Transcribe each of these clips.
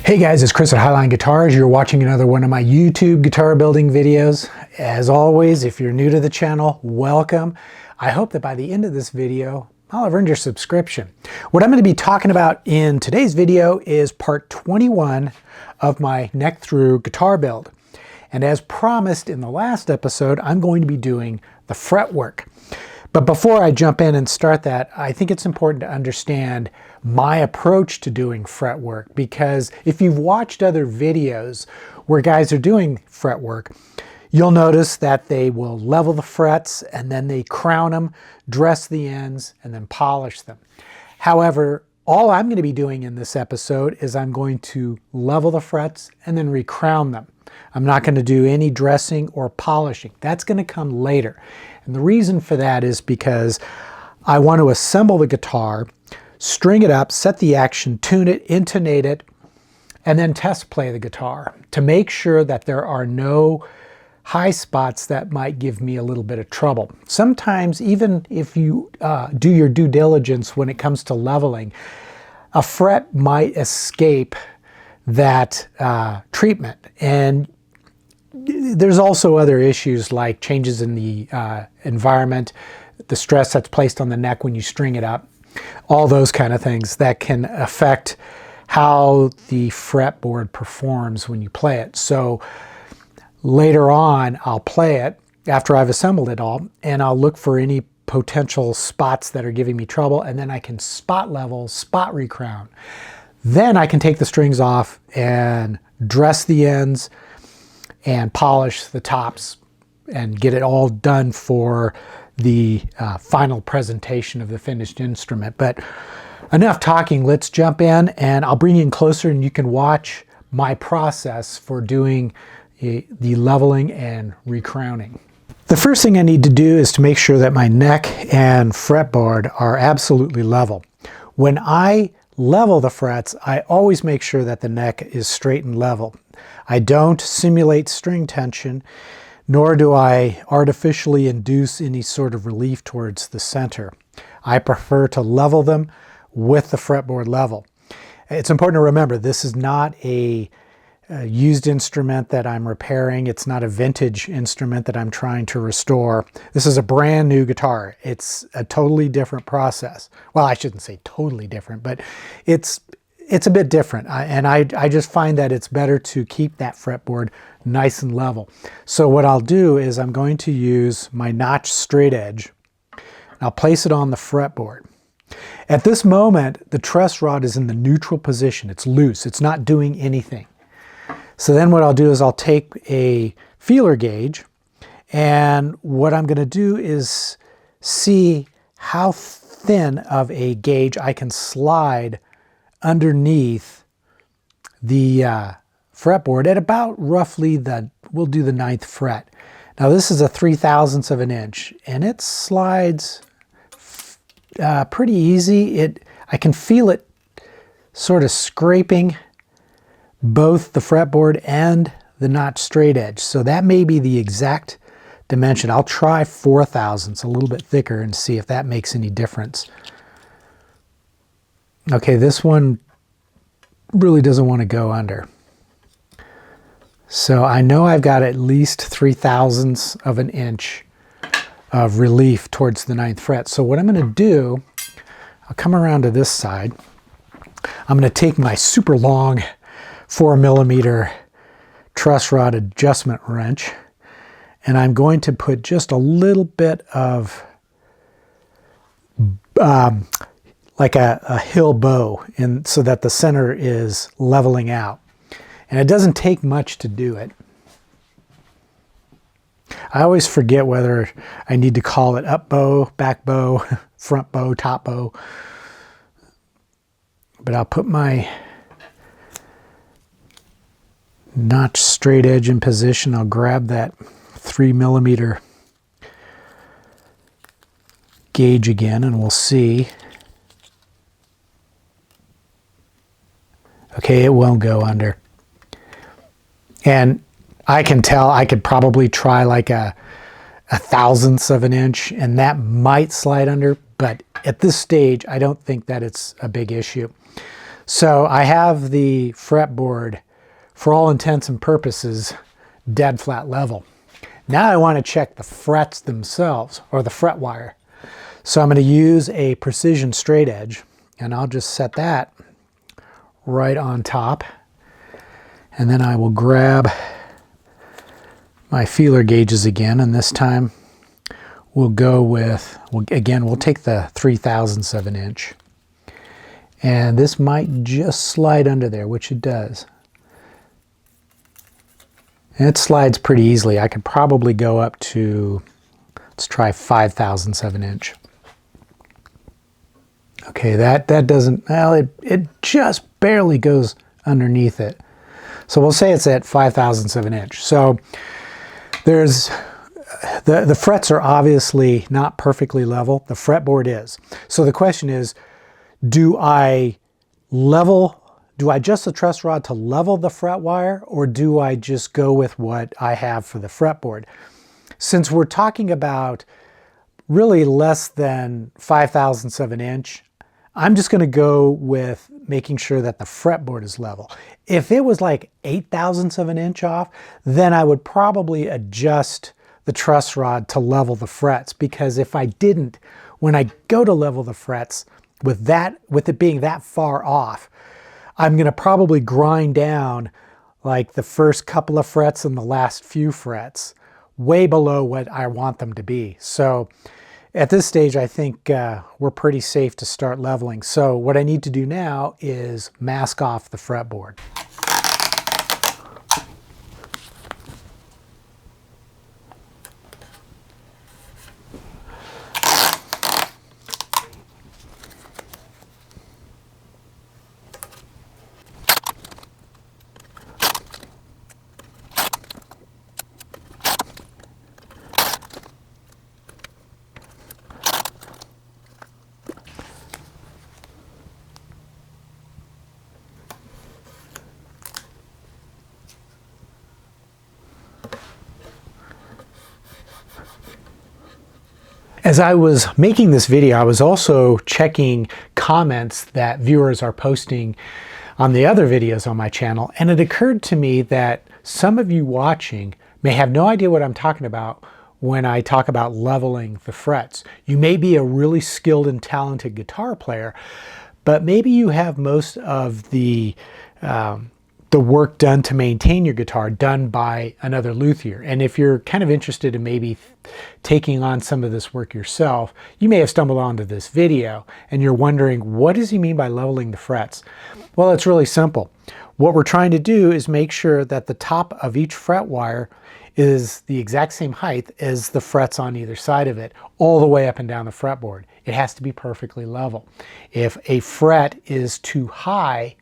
Hey guys, it's Chris at Highline Guitars. You're watching another one of my YouTube guitar building videos. As always, if you're new to the channel, welcome. I hope that by the end of this video, I'll have earned your subscription. What I'm going to be talking about in today's video is part 21 of my neck through guitar build. And as promised in the last episode, I'm going to be doing the fretwork. But before I jump in and start that, I think it's important to understand my approach to doing fretwork, because if you've watched other videos where guys are doing fretwork, you'll notice that they will level the frets and then they crown them, dress the ends, and then polish them. However, all I'm going to be doing in this episode is I'm going to level the frets and then recrown them. I'm not going to do any dressing or polishing. That's going to come later. And the reason for that is because I want to assemble the guitar, string it up, set the action, tune it, intonate it, and then test play the guitar to make sure that there are no high spots that might give me a little bit of trouble. Sometimes, even if you do your due diligence when it comes to leveling, a fret might escape that treatment. And there's also other issues like changes in the environment, the stress that's placed on the neck when you string it up, all those kind of things that can affect how the fretboard performs when you play it. So later on, I'll play it after I've assembled it all, and I'll look for any potential spots that are giving me trouble, and then I can spot level, spot recrown. Then I can take the strings off and dress the ends and polish the tops and get it all done for the final presentation of the finished instrument. But enough talking, let's jump in and I'll bring you in closer and you can watch my process for doing the leveling and recrowning. The first thing I need to do is to make sure that my neck and fretboard are absolutely level. When I level the frets, I always make sure that the neck is straight and level. I don't simulate string tension, nor do I artificially induce any sort of relief towards the center. I prefer to level them with the fretboard level. It's important to remember this is not a used instrument that I'm repairing. It's not a vintage instrument that I'm trying to restore. This is a brand new guitar. It's a totally different process. Well, I shouldn't say totally different, but it's a bit different. I just find that it's better to keep that fretboard nice and level. So what I'll do is I'm going to use my notch straight edge. I'll place it on the fretboard. At this moment, the truss rod is in the neutral position. It's loose. It's not doing anything. So then what I'll do is I'll take a feeler gauge, and what I'm going to do is see how thin of a gauge I can slide underneath the fretboard at about roughly we'll do the 9th fret. Now this is a 3/1000 of an inch, and it slides pretty easy. I can feel it sort of scraping both the fretboard and the notch straight edge. So that may be the exact dimension. I'll try 4/1000, a little bit thicker, and see if that makes any difference. Okay, this one really doesn't want to go under. So I know I've got at least 3/1000 of an inch of relief towards the 9th fret. So what I'm going to do, I'll come around to this side. I'm going to take my super long 4mm truss rod adjustment wrench, and I'm going to put just a little bit of like a hill bow in, so that the center is leveling out. And it doesn't take much to do it. I always forget whether I need to call it up bow, back bow, front bow, top bow. But I'll put my notch straight edge in position. I'll grab that 3mm gauge again, and we'll see. Okay, it won't go under. And I can tell I could probably try like a 1/1000 of an inch, and that might slide under, but at this stage, I don't think that it's a big issue. So I have the fretboard, for all intents and purposes, dead flat level. Now I want to check the frets themselves, or the fret wire. So I'm going to use a precision straight edge, and I'll just set that right on top. And then I will grab my feeler gauges again, and this time we'll go with, we'll take the 3/1000 of an inch. And this might just slide under there, which it does. And it slides pretty easily. I could probably go up to, let's try 5/1000 of an inch. Okay, that doesn't, well, it just barely goes underneath it. So we'll say it's at 5/1000 of an inch. So there's, the frets are obviously not perfectly level. The fretboard is. So the question is, do I adjust the truss rod to level the fret wire, or do I just go with what I have for the fretboard? Since we're talking about really less than 5/1000 of an inch, I'm just going to go with making sure that the fretboard is level. If it was like 8/1000 of an inch off, then I would probably adjust the truss rod to level the frets, because if I didn't, when I go to level the frets, with it being that far off, I'm going to probably grind down like the first couple of frets and the last few frets way below what I want them to be. So at this stage, I think we're pretty safe to start leveling. So what I need to do now is mask off the fretboard. As I was making this video, I was also checking comments that viewers are posting on the other videos on my channel, and it occurred to me that some of you watching may have no idea what I'm talking about when I talk about leveling the frets. You may be a really skilled and talented guitar player, but maybe you have most of the work done to maintain your guitar done by another luthier. And if you're kind of interested in maybe taking on some of this work yourself, you may have stumbled onto this video and you're wondering, what does he mean by leveling the frets? Well, it's really simple. What we're trying to do is make sure that the top of each fret wire is the exact same height as the frets on either side of it, all the way up and down the fretboard. It has to be perfectly level. If a fret is too high,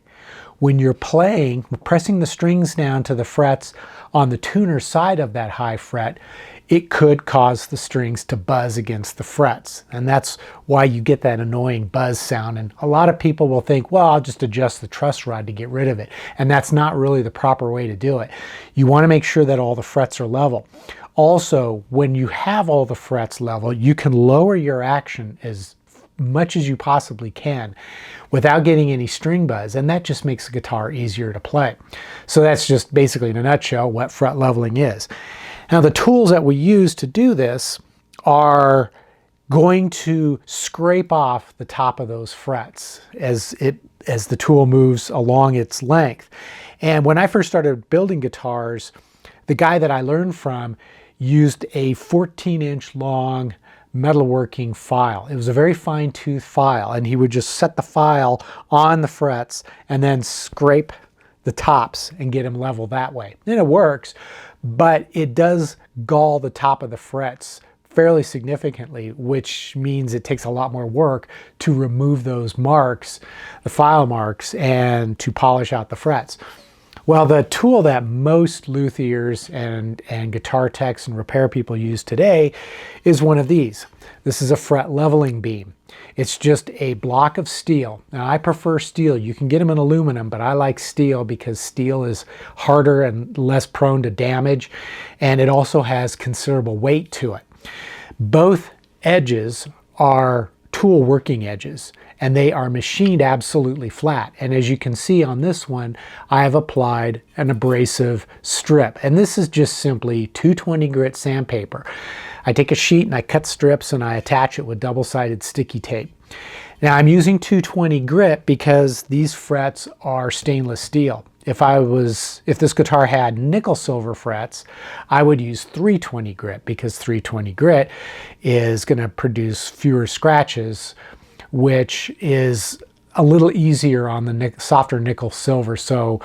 when you're playing, pressing the strings down to the frets on the tuner side of that high fret, it could cause the strings to buzz against the frets. And that's why you get that annoying buzz sound. And a lot of people will think, well, I'll just adjust the truss rod to get rid of it. And that's not really the proper way to do it. You want to make sure that all the frets are level. Also, when you have all the frets level, you can lower your action as much as you possibly can without getting any string buzz, and that just makes the guitar easier to play. So that's just basically in a nutshell what fret leveling is. Now the tools that we use to do this are going to scrape off the top of those frets as the tool moves along its length. And when I first started building guitars, the guy that I learned from used a 14-inch long metalworking file. It was a very fine-tooth file, and he would just set the file on the frets and then scrape the tops and get them level that way. And it works, but it does gall the top of the frets fairly significantly, which means it takes a lot more work to remove those marks, the file marks, and to polish out the frets. Well, the tool that most luthiers and guitar techs and repair people use today is one of these. This is a fret leveling beam. It's just a block of steel. Now, I prefer steel. You can get them in aluminum, but I like steel because steel is harder and less prone to damage, and it also has considerable weight to it. Both edges are tool working edges, and they are machined absolutely flat. And as you can see on this one, I have applied an abrasive strip, and this is just simply 220 grit sandpaper. I take a sheet and I cut strips and I attach it with double-sided sticky tape. Now I'm using 220 grit because these frets are stainless steel. If this guitar had nickel silver frets, I would use 320 grit because 320 grit is going to produce fewer scratches, which is a little easier on the softer nickel silver, so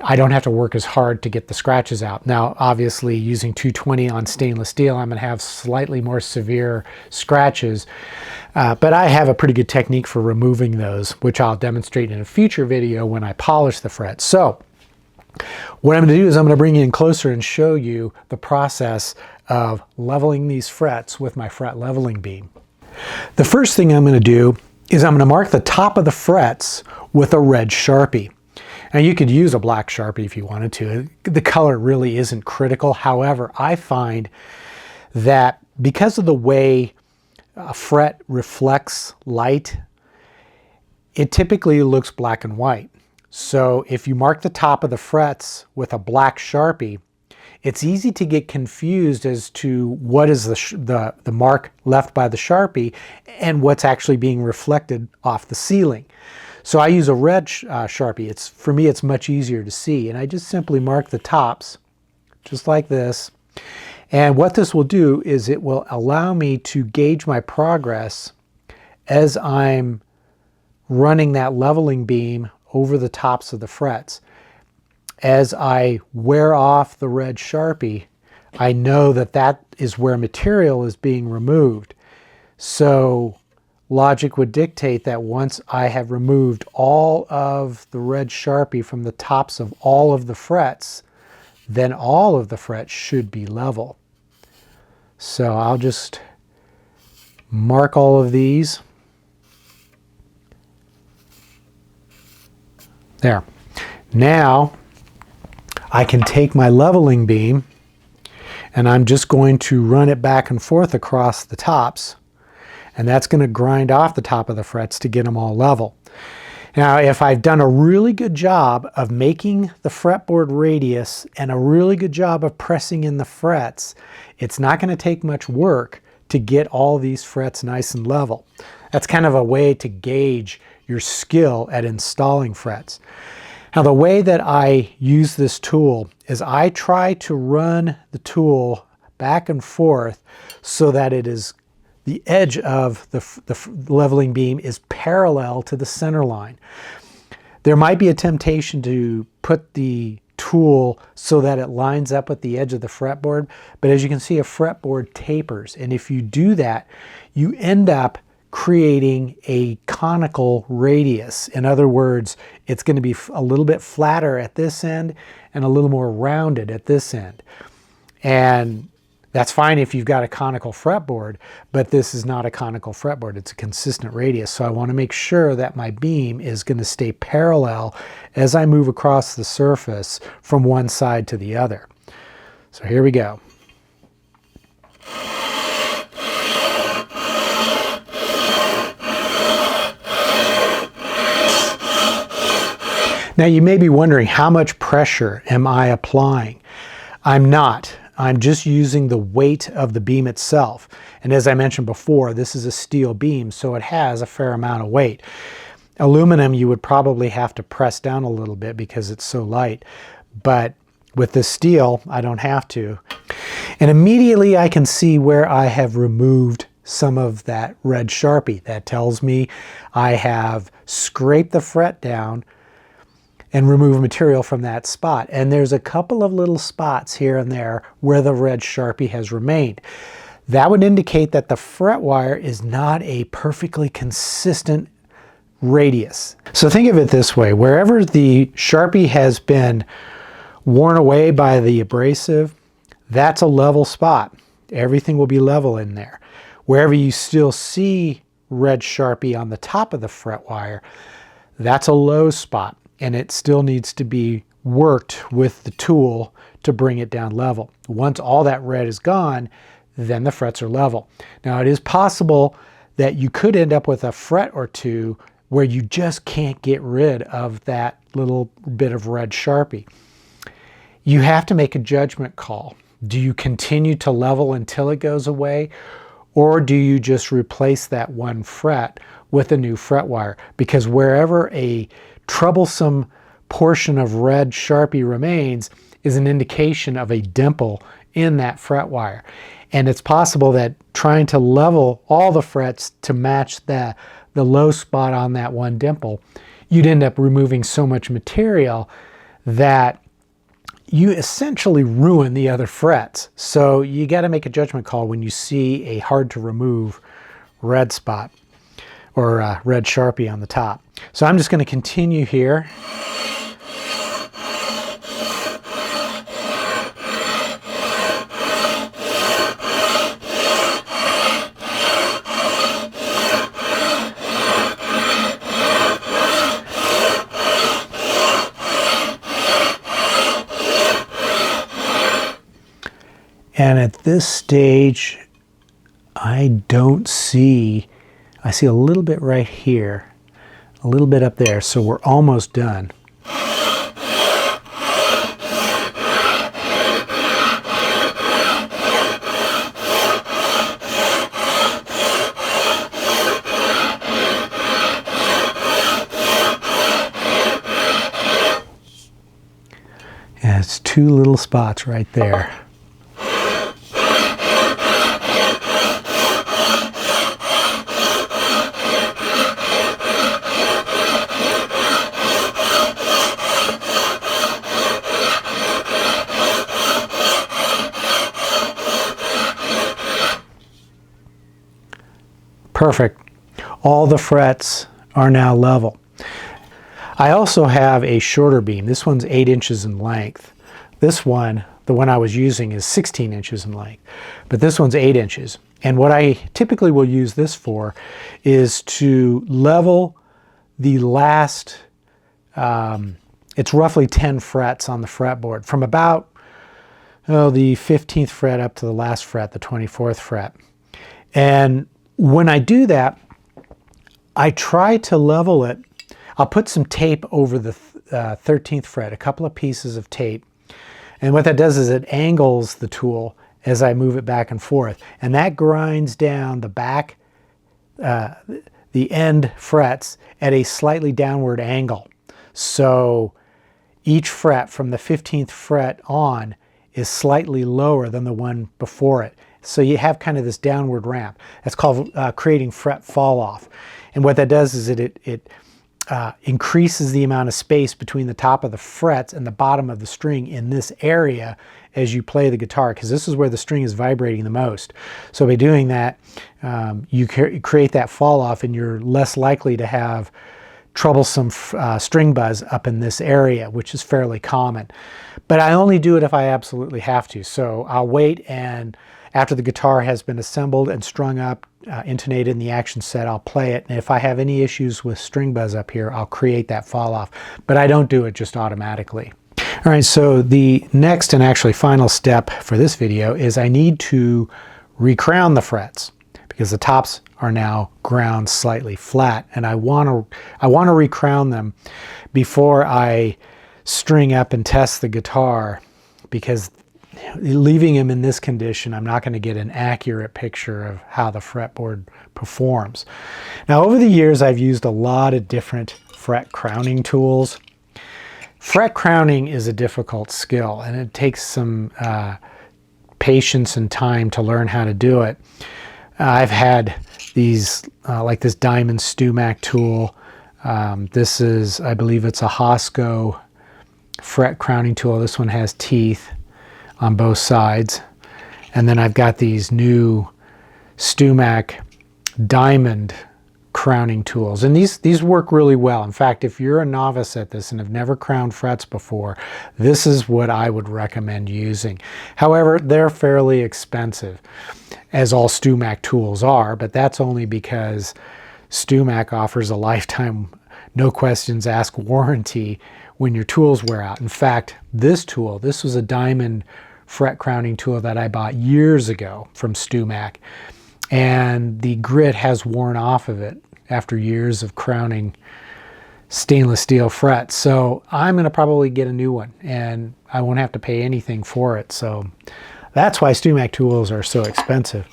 I don't have to work as hard to get the scratches out. Now, obviously, using 220 on stainless steel, I'm going to have slightly more severe scratches, but I have a pretty good technique for removing those, which I'll demonstrate in a future video when I polish the frets. So, what I'm going to do is I'm going to bring you in closer and show you the process of leveling these frets with my fret leveling beam. The first thing I'm going to do is I'm going to mark the top of the frets with a red Sharpie. Now you could use a black Sharpie if you wanted to. The color really isn't critical. However, I find that because of the way a fret reflects light, it typically looks black and white. So if you mark the top of the frets with a black Sharpie, it's easy to get confused as to what is the mark left by the Sharpie and what's actually being reflected off the ceiling. So I use a red Sharpie. For me, it's much easier to see. And I just simply mark the tops, just like this. And what this will do is it will allow me to gauge my progress as I'm running that leveling beam over the tops of the frets. As I wear off the red Sharpie, I know that that is where material is being removed. So logic would dictate that once I have removed all of the red Sharpie from the tops of all of the frets, then all of the frets should be level. So I'll just mark all of these. There. Now I can take my leveling beam and I'm just going to run it back and forth across the tops. And that's going to grind off the top of the frets to get them all level. Now, if I've done a really good job of making the fretboard radius and a really good job of pressing in the frets, it's not going to take much work to get all these frets nice and level. That's kind of a way to gauge your skill at installing frets. Now, the way that I use this tool is I try to run the tool back and forth so that the edge of the leveling beam is parallel to the center line. There might be a temptation to put the tool so that it lines up with the edge of the fretboard, but as you can see, a fretboard tapers, and if you do that, you end up creating a conical radius. In other words, it's going to be a little bit flatter at this end and a little more rounded at this end. And that's fine if you've got a conical fretboard, but this is not a conical fretboard. It's a consistent radius. So I want to make sure that my beam is going to stay parallel as I move across the surface from one side to the other. So here we go. Now you may be wondering, how much pressure am I applying? I'm not. I'm just using the weight of the beam itself. And as I mentioned before, this is a steel beam, so it has a fair amount of weight. Aluminum, you would probably have to press down a little bit because it's so light. But with the steel, I don't have to. And immediately I can see where I have removed some of that red Sharpie. That tells me I have scraped the fret down and remove material from that spot. And there's a couple of little spots here and there where the red Sharpie has remained. That would indicate that the fret wire is not a perfectly consistent radius. So think of it this way, wherever the Sharpie has been worn away by the abrasive, that's a level spot. Everything will be level in there. Wherever you still see red Sharpie on the top of the fret wire, that's a low spot, and it still needs to be worked with the tool to bring it down level. Once all that red is gone, then the frets are level. Now it is possible that you could end up with a fret or two where you just can't get rid of that little bit of red Sharpie. You have to make a judgment call. Do you continue to level until it goes away, or do you just replace that one fret with a new fret wire? Because wherever a troublesome portion of red Sharpie remains is an indication of a dimple in that fret wire. And it's possible that trying to level all the frets to match the low spot on that one dimple, you'd end up removing so much material that you essentially ruin the other frets. So you got to make a judgment call when you see a hard to remove red spot or red Sharpie on the top. So I'm just going to continue here. And at this stage, I see a little bit right here, a little bit up there, so we're almost done. And it's two little spots right there. Perfect. All the frets are now level. I also have a shorter beam. This one's 8 inches in length. This one, the one I was using, is 16 inches in length, but this one's 8 inches. And what I typically will use this for is to level the last, it's roughly 10 frets on the fretboard, from about the 15th fret up to the last fret, the 24th fret. And when I do that, I try to level it. I'll put some tape over the 13th fret, a couple of pieces of tape. And what that does is it angles the tool as I move it back and forth. And that grinds down the back, the end frets at a slightly downward angle. So each fret from the 15th fret on is slightly lower than the one before it. So you have kind of this downward ramp. That's called creating fret fall off. And what that does is it increases the amount of space between the top of the frets and the bottom of the string in this area as you play the guitar, because this is where the string is vibrating the most. So by doing that, you create that fall off, and you're less likely to have troublesome string buzz up in this area, which is fairly common. But I only do it if I absolutely have to. So I'll wait, and after the guitar has been assembled and strung up, intonated in the action set, I'll play it. And if I have any issues with string buzz up here, I'll create that fall off. But I don't do it just automatically. All right, so the next and actually final step for this video is I need to recrown the frets, because the tops are now ground slightly flat, and I want to recrown them before I string up and test the guitar, because leaving them in this condition, I'm not going to get an accurate picture of how the fretboard performs. Now, over the years, I've used a lot of different fret crowning tools. Fret crowning is a difficult skill, and it takes some patience and time to learn how to do it. I've had these, like this diamond Stumac tool. This is, I believe it's a Hosco fret crowning tool. This one has teeth on both sides. And then I've got these new Stumac diamond crowning tools. And these work really well. In fact, if you're a novice at this and have never crowned frets before, this is what I would recommend using. However, they're fairly expensive, as all Stumac tools are, but that's only because Stumac offers a lifetime, no questions asked warranty when your tools wear out. In fact, this tool, this was a diamond fret crowning tool that I bought years ago from Stumac. and the grit has worn off of it after years of crowning stainless steel frets. So I'm going to probably get a new one, and I won't have to pay anything for it. So that's why StewMac tools are so expensive.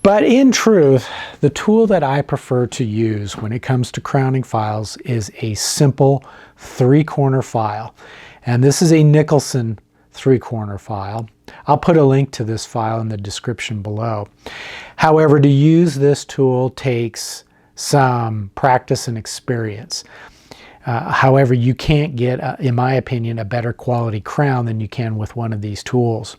But in truth, the tool that I prefer to use when it comes to crowning files is a simple 3-corner file. And this is a Nicholson 3-corner file. I'll put a link to this file in the description below. However, to use this tool takes some practice and experience. However, you can't get, in my opinion, a better quality crown than you can with one of these tools.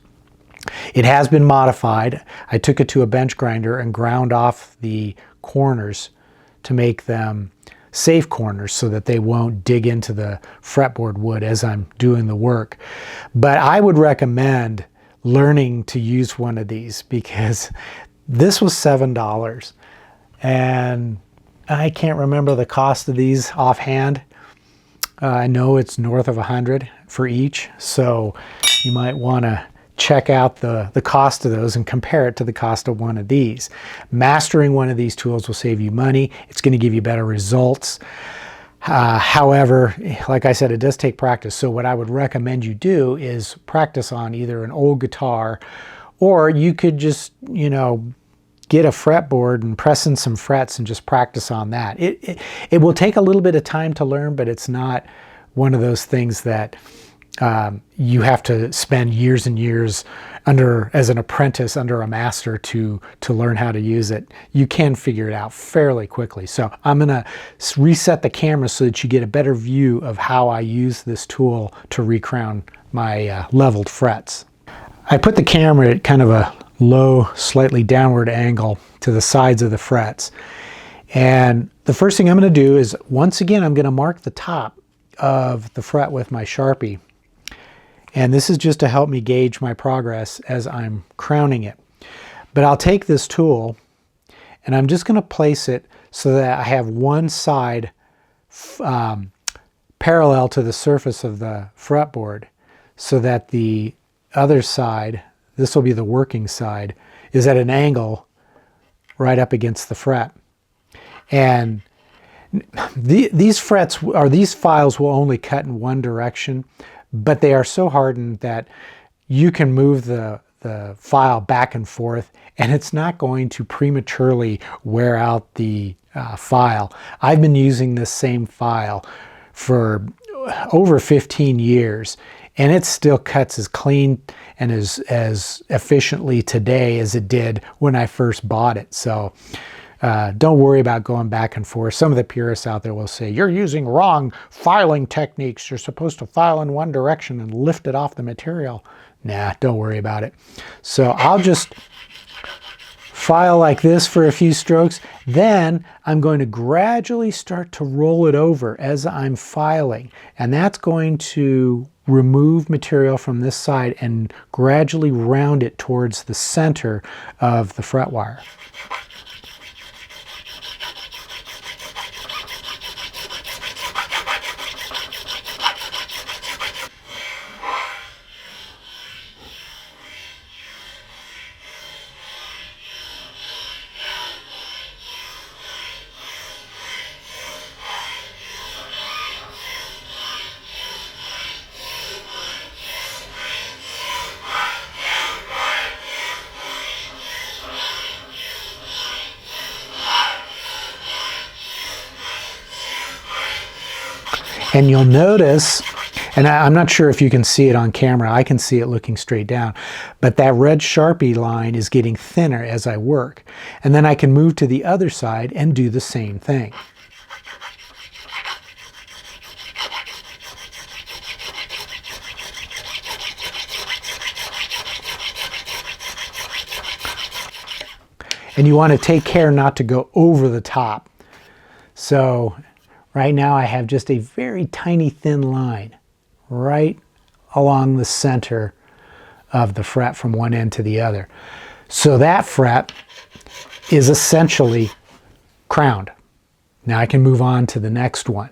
It has been modified. I took it to a bench grinder and ground off the corners to make them safe corners so that they won't dig into the fretboard wood as I'm doing the work. But I would recommend learning to use one of these, because this was $7, and I can't remember the cost of these offhand. I know it's north of $100 for each, so you might want to check out the cost of those and compare it to the cost of one of these. Mastering one of these tools will save you money. It's going to give you better results. However, like I said, it does take practice. So what I would recommend you do is practice on either an old guitar, or you could just, you know, get a fretboard and press in some frets and just practice on that. It will take a little bit of time to learn, but it's not one of those things that you have to spend years and years as an apprentice under a master to learn how to use it. You can figure it out fairly quickly. So I'm going to reset the camera so that you get a better view of how I use this tool to recrown my leveled frets. I put the camera at kind of a low, slightly downward angle to the sides of the frets. And the first thing I'm going to do is, once again, I'm going to mark the top of the fret with my Sharpie. And this is just to help me gauge my progress as I'm crowning it. But I'll take this tool and I'm just going to place it so that I have one side parallel to the surface of the fretboard, so that the other side, this will be the working side, is at an angle right up against the fret. And these frets, or these files, will only cut in one direction, but they are so hardened that you can move the file back and forth, and it's not going to prematurely wear out the file. I've been using this same file for over 15 years, and it still cuts as clean and as efficiently today as it did when I first bought it. So don't worry about going back and forth. Some of the purists out there will say, you're using wrong filing techniques. You're supposed to file in one direction and lift it off the material. Nah, don't worry about it. So I'll just file like this for a few strokes. Then I'm going to gradually start to roll it over as I'm filing. And that's going to remove material from this side and gradually round it towards the center of the fret wire. And you'll notice, and I'm not sure if you can see it on camera, I can see it looking straight down, but that red Sharpie line is getting thinner as I work. And then I can move to the other side and do the same thing. And you want to take care not to go over the top. So right now I have just a very tiny thin line right along the center of the fret from one end to the other. So that fret is essentially crowned. Now I can move on to the next one.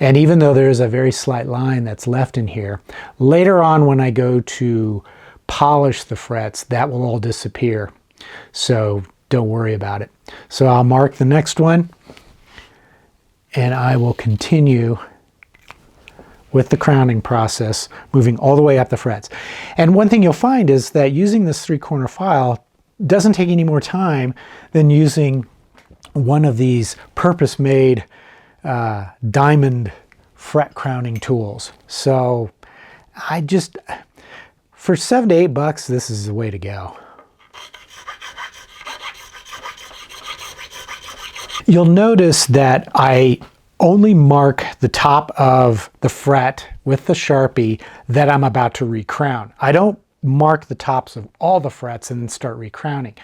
And even though there is a very slight line that's left in here, later on when I go to polish the frets, that will all disappear. So don't worry about it. So I'll mark the next one, and I will continue with the crowning process, moving all the way up the frets. And one thing you'll find is that using this 3-corner file doesn't take any more time than using one of these purpose-made diamond fret crowning tools. So for $7 to $8, this is the way to go. You'll notice that I only mark the top of the fret with the Sharpie that I'm about to recrown. I don't mark the tops of all the frets and then start recrowning.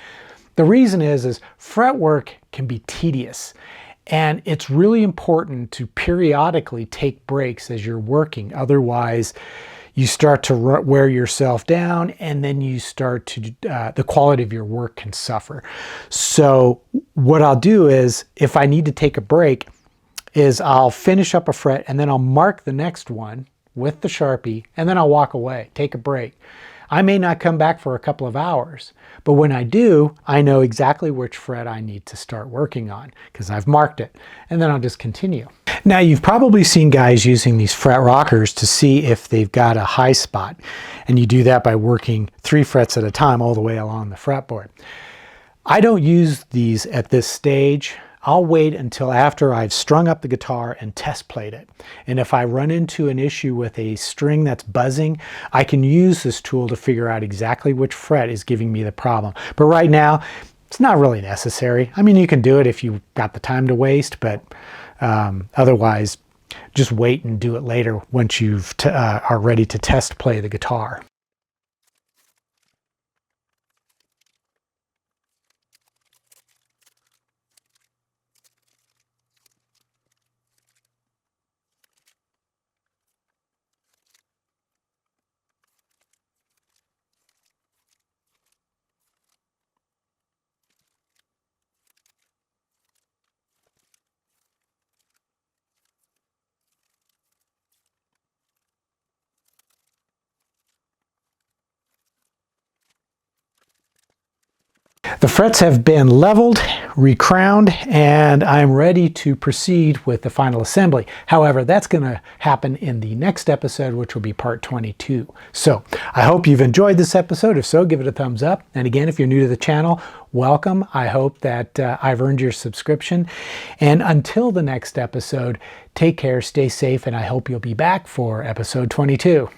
The reason is fret work can be tedious, and it's really important to periodically take breaks as you're working. Otherwise, you start to wear yourself down, and then you start to, the quality of your work can suffer. So what I'll do is, if I need to take a break, is I'll finish up a fret and then I'll mark the next one with the Sharpie, and then I'll walk away, take a break. I may not come back for a couple of hours, but when I do, I know exactly which fret I need to start working on because I've marked it, and then I'll just continue. Now, you've probably seen guys using these fret rockers to see if they've got a high spot, and you do that by working 3 frets at a time all the way along the fretboard. I don't use these at this stage. I'll wait until after I've strung up the guitar and test played it. And if I run into an issue with a string that's buzzing, I can use this tool to figure out exactly which fret is giving me the problem. But right now, it's not really necessary. I mean, you can do it if you've got the time to waste, but otherwise, just wait and do it later once you are ready to test play the guitar. The frets have been leveled, recrowned, and I'm ready to proceed with the final assembly. However, that's going to happen in the next episode, which will be part 22. So I hope you've enjoyed this episode. If so, give it a thumbs up. And again, if you're new to the channel, welcome. I hope that I've earned your subscription. And until the next episode, take care, stay safe, and I hope you'll be back for episode 22.